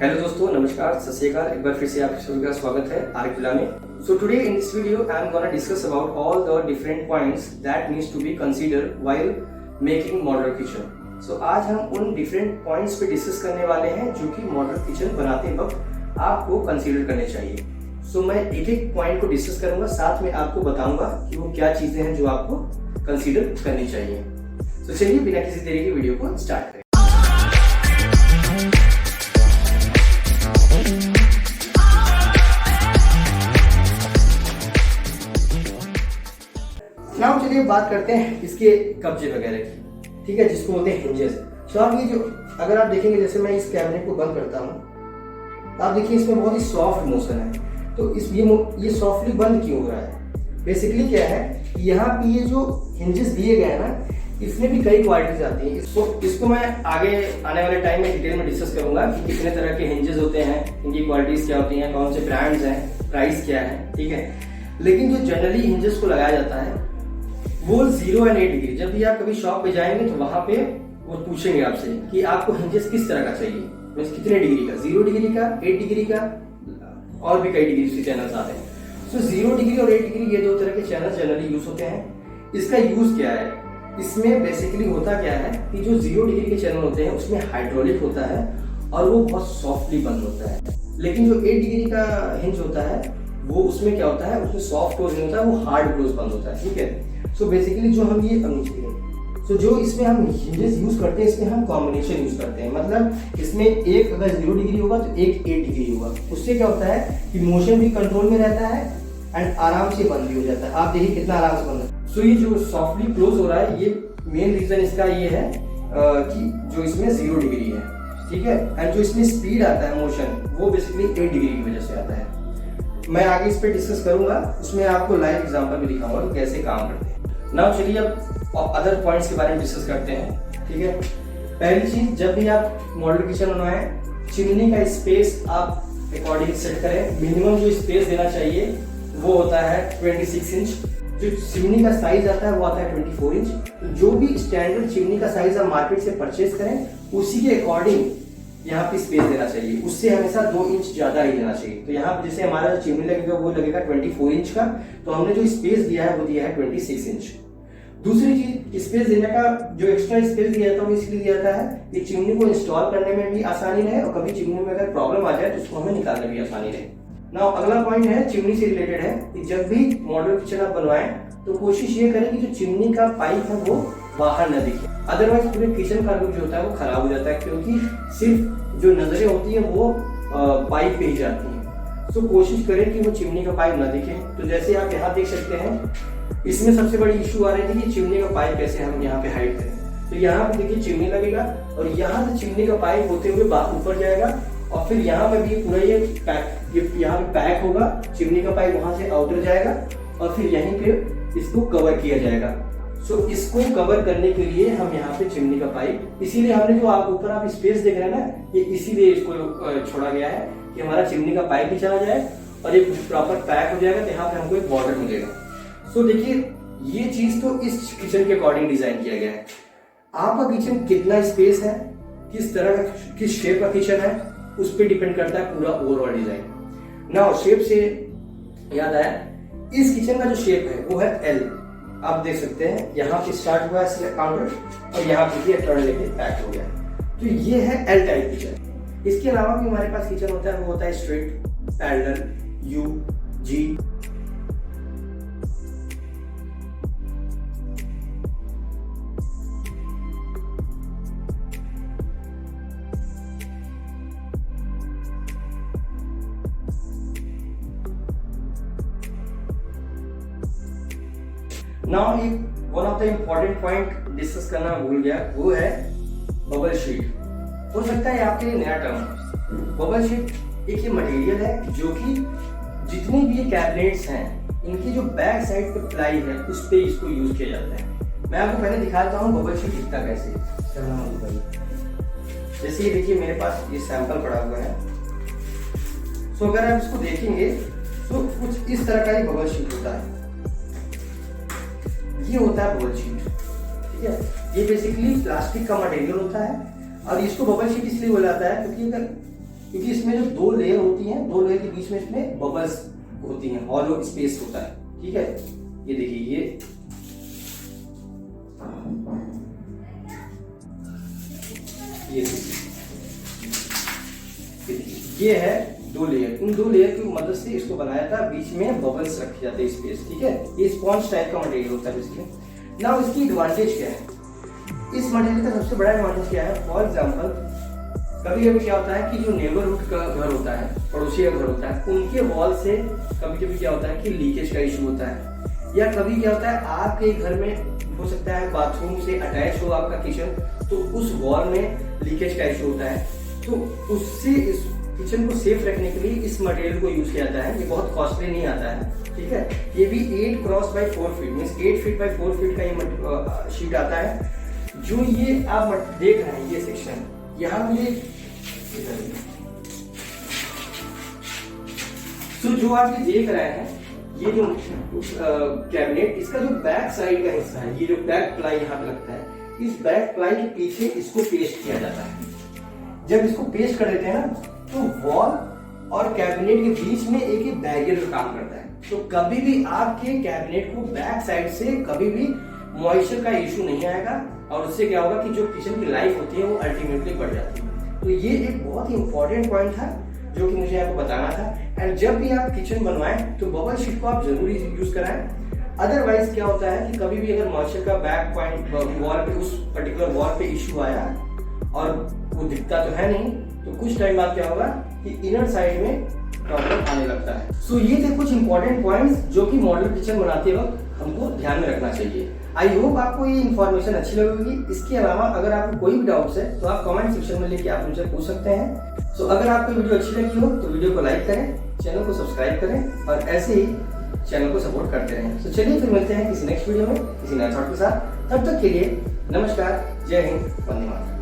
Hello दोस्तों, नमस्कार, सत श्री अकाल। एक बार फिर से आप सभी का स्वागत है आरिफ विला में। So today in this video I am gonna discuss about all the different points that needs to be consider while making modular kitchen. सो आज हम उन डिफरेंट पॉइंट्स पे डिस्कस करने वाले हैं जो कि मॉडुलर किचन बनाते वक्त आपको कंसीडर करने चाहिए। सो मैं एक एक पॉइंट को डिस्कस करूंगा, साथ में आपको बताऊंगा कि वो क्या चीजें हैं जो आपको कंसीडर करनी चाहिए। तो चलिए बिना किसी देरी के वीडियो को स्टार्ट करें। नाउ चलिए बात करते हैं इसके कब्जे वगैरह की, ठीक है, जिसको बोलते हैं हिंजेस। तो आप ये जो अगर आप देखेंगे, जैसे मैं इस कैबिनेट को बंद करता हूँ, आप देखिए इसमें बहुत ही सॉफ्ट मोशन है। तो ये सॉफ्टली बंद क्यों हो रहा है? बेसिकली क्या है, यहाँ पे ये जो हिंजेस दिए गए हैं ना, इसमें भी कई क्वालिटीज आती हैं। इसको मैं आगे आने वाले टाइम में डिटेल में डिस्कस करूंगा कि कितने तरह के हिंजेस होते हैं, इनकी क्वालिटीज क्या होती हैं, कौन से ब्रांड्स हैं, प्राइस क्या है, ठीक है। लेकिन जो जनरली हिंजेस को लगाया जाता है वो 0 और 8 डिग्री। जब भी आप कभी शॉप पे जाएंगे तो वहां पे वो पूछेंगे आपसे कि आपको हिंजेस किस तरह का चाहिए, मींस कितने डिग्री का, 0 डिग्री का, 8 डिग्री का, और भी कई डिग्री के चैनल्स आते हैं। सो 0 डिग्री और 8 डिग्री ये दो तरह के चैनल जनरली यूज होते हैं। इसका यूज क्या है? इसमें बेसिकली होता क्या है कि जो 0 डिग्री के चैनल होते हैं उसमें हाइड्रोलिक होता है और वो बहुत सॉफ्टली बंद होता है। लेकिन जो 8 डिग्री का हिंज होता है वो उसमें क्या होता है, उसमें सॉफ्ट क्लोज नहीं होता है, वो हार्ड क्लोज बंद होता है, ठीक है। सो बेसिकली जो हम ये जो इसमें हम हिंजेस यूज करते हैं, इसमें हम कॉम्बिनेशन यूज करते हैं। मतलब इसमें एक अगर 0 डिग्री होगा तो एक 8 डिग्री होगा। उससे क्या होता है कि मोशन भी कंट्रोल में रहता है एंड आराम से बंद भी हो जाता है। आप देखिए कितना आराम से बंद है। सो ये जो सॉफ्टली क्लोज हो रहा है, ये मेन रीजन इसका ये है कि जो इसमें 0 डिग्री है, ठीक है। एंड जो इसमें स्पीड आता है मोशन, वो बेसिकली 8 डिग्री की वजह से आता है। मैं आगे इस पे डिस्कस करूंगा, उसमें आपको लाइव एग्जांपल भी दिखाऊंगा कि कैसे काम करते हैं। नाउ चलिए अब अदर पॉइंट्स के बारे में डिस्कस करते हैं, ठीक है। पहली चीज, जब भी आप मॉडुलर किचन बनाएं, चिमनी का स्पेस आप अकॉर्डिंग सेट करें। मिनिमम जो स्पेस देना चाहिए वो होता है 26 इंच। जो चिमनी का साइज आता है वो आता है 24 इंच। तो जो भी स्टैंडर्ड चिमनी का साइज आप मार्केट से परचेज करें, उसी के अकॉर्डिंग यहाँ पे स्पेस देना चाहिए। उससे हमेशा 2 इंच ज्यादा ही देना चाहिए। तो यहाँ पे जैसे हमारा जो चिमनी लगेगा वो लगेगा 24 इंच का, तो हमने जो स्पेस दिया है वो दिया है 26 इंच। दूसरी चीज, स्पेस देने का जो एक्स्ट्रा स्पेस दिया था वो इसलिए दिया था कि चिमनी को इंस्टॉल करने में भी आसानी रहे और कभी चिमनी में अगर प्रॉब्लम आ जाए तो उसको हमें निकालने में भी आसानी रहे। नाउ अगला पॉइंट है चिमनी से रिलेटेड है कि जब भी मॉडुलर किचन आप बनवाएं तो कोशिश ये करें कि जो चिमनी का पाइप है वो बाहर न दिखे। अदरवाइज पूरे किचन का लुक जो होता है वो खराब हो जाता है, क्योंकि सिर्फ जो नजरें होती है वो पाइप पे ही जाती है। तो कोशिश करें कि वो चिमनी का पाइप न दिखे। तो जैसे आप यहाँ देख सकते हैं, इसमें सबसे बड़ी इशू आ रही थी कि चिमनी का पाइप कैसे हम यहाँ पे हाइड करें। तो यहाँ पे देखिए चिमनी लगेगा और यहाँ से चिमनी का पाइप होते हुए ऊपर जाएगा और फिर यहाँ पे भी पूरा ये यहाँ पे पैक होगा। चिमनी का पाइप वहां से आउटर जाएगा और फिर यहीं पे इसको कवर किया जाएगा। सो इसको कवर करने के लिए हम यहाँ पे चिमनी का पाइप, इसीलिए हमने जो आप ऊपर आप स्पेस देख रहे हैं ना, ये इसीलिए इसको छोड़ा गया है कि हमारा चिमनी का पाइप भी चला जाए और ये प्रॉपर पैक हो जाएगा। तो यहाँ पे हमको एक बॉर्डर मिलेगा। सो देखिए, ये चीज तो इस किचन के अकॉर्डिंग डिजाइन किया गया है। आपका किचन कितना स्पेस है, किस तरह का, किस शेप का किचन है, उस पर डिपेंड करता है पूरा ओवरऑल डिजाइन। नाउ शेप से याद आया, इस किचन का जो शेप है वो है एल। आप देख सकते हैं यहाँ पे स्टार्ट हुआ है काउंटर और यहाँ पे टर्न लेके पैक हो गया। तो ये है एल टाइप किचन। इसके अलावा भी हमारे पास किचन होता है, वो होता है straight, parallel, U, G. Now one of the important point discuss करना भूल गया, वो है बबल शीट। हो सकता है आपके लिए नया टर्म। बबल शीट एक ये मटेरियल है जो कि जितनी भी कैबिनेट्स हैं, इनकी जो बैक साइड पे प्लाई है उस पे इसको यूज किया जाता है। मैं आपको पहले दिखाता हूँ बबल शीट दिखता कैसे। जैसे ये देखिए, मेरे पास ये सैंपल पड़ा हुआ है। सो अगर आप इसको देखेंगे तो कुछ इस तरह का ही बबल शीट होता है। ये होता है बबल शीट, ठीक है। ये बेसिकली प्लास्टिक का मटेरियल होता है और इसको बबल शीट इसलिए बोला जाता है क्योंकि अगर क्योंकि इसमें जो 2 लेयर होती हैं, 2 लेयर के बीच में इसमें बबल्स होती हैं, हॉलो स्पेस होता है। ठीक है, ये देखिए ये है 2 लेयर। इन 2 लेयर की मदद से इसको बनाया था, बीच में बबल्स रखे जाते हैं स्पेस। ठीक है, ये स्पॉन्ज टाइप का मटेरियल होता है बेसिकली। नाउ इसकी एडवांटेज क्या है? इस मटेरियल का सबसे बड़ा एडवांटेज क्या है? फॉर एग्जांपल कभी कभी क्या होता है कि जो नेबरहुड का घर होता है, पड़ोसी का घर होता है, उनके वॉल से कभी कभी क्या होता है कि लीकेज का इशू होता है। या कभी क्या होता है आपके घर में हो सकता है बाथरूम से अटैच हो आपका किचन, तो उस वॉल में लीकेज का इशू होता है। तो उससे इस किचन को सेफ रखने के लिए इस मटेरियल को यूज किया जाता है। ये बहुत कॉस्टली नहीं आता है। ठीक है, ये भी 8 cross by 4 feet means 8 feet by 4 feet का ये शीट आता है। जो ये आप देख रहे हैं ये सेक्शन, यहाँ मुझे जो आप ये देख रहे हैं, ये जो कैबिनेट, इसका जो बैक साइड का हिस्सा है, ये जो बैक प्लाई यहाँ पे लगता है, इस बैक प्लाई के पीछे इसको पेस्ट किया जाता है। जब इसको पेस्ट कर देते हैं ना, तो वॉल और कैबिनेट के बीच में एक बैरियर का काम करता है। तो कभी भी आपके कैबिनेट को बैक साइड से कभी भी मॉइस्चर का इशू नहीं आएगा, और उससे क्या होगा कि जो किचन की लाइफ होती है वो अल्टीमेटली बढ़ जाती है। तो ये एक बहुत ही इंपॉर्टेंट पॉइंट था जो कि मुझे आपको बताना था। एंड जब भी आप किचन बनवाएं तो बबल शीट को आप जरूरी यूज कराएं। अदरवाइज क्या होता है कि कभी भी अगर मॉइस्चर का बैक पॉइंट वॉल पे, उस पर्टिकुलर वॉल पे इशू आया और वो दिखता तो है नहीं, तो कुछ टाइम बाद क्या होगा कि इनर साइड में प्रॉब्लम आने लगता है। सो ये थे कुछ इंपॉर्टेंट पॉइंट्स जो कि मॉडल किचन बनाते वक्त हमको ध्यान में रखना चाहिए। आई होप आपको ये इन्फॉर्मेशन अच्छी लगेगी। इसके अलावा अगर आपको कोई भी डाउट्स है तो आप कमेंट सेक्शन में लेके आप मुझसे पूछ सकते हैं। सो अगर आपको वीडियो अच्छी लगी हो तो वीडियो को लाइक करें, चैनल को सब्सक्राइब करें और ऐसे ही चैनल को सपोर्ट करते रहें। तो चलिए फिर मिलते हैं किसी नेक्स्ट वीडियो में किसी नए थॉट के साथ। तब तक के लिए नमस्कार, जय हिंद, वंदे मातरम।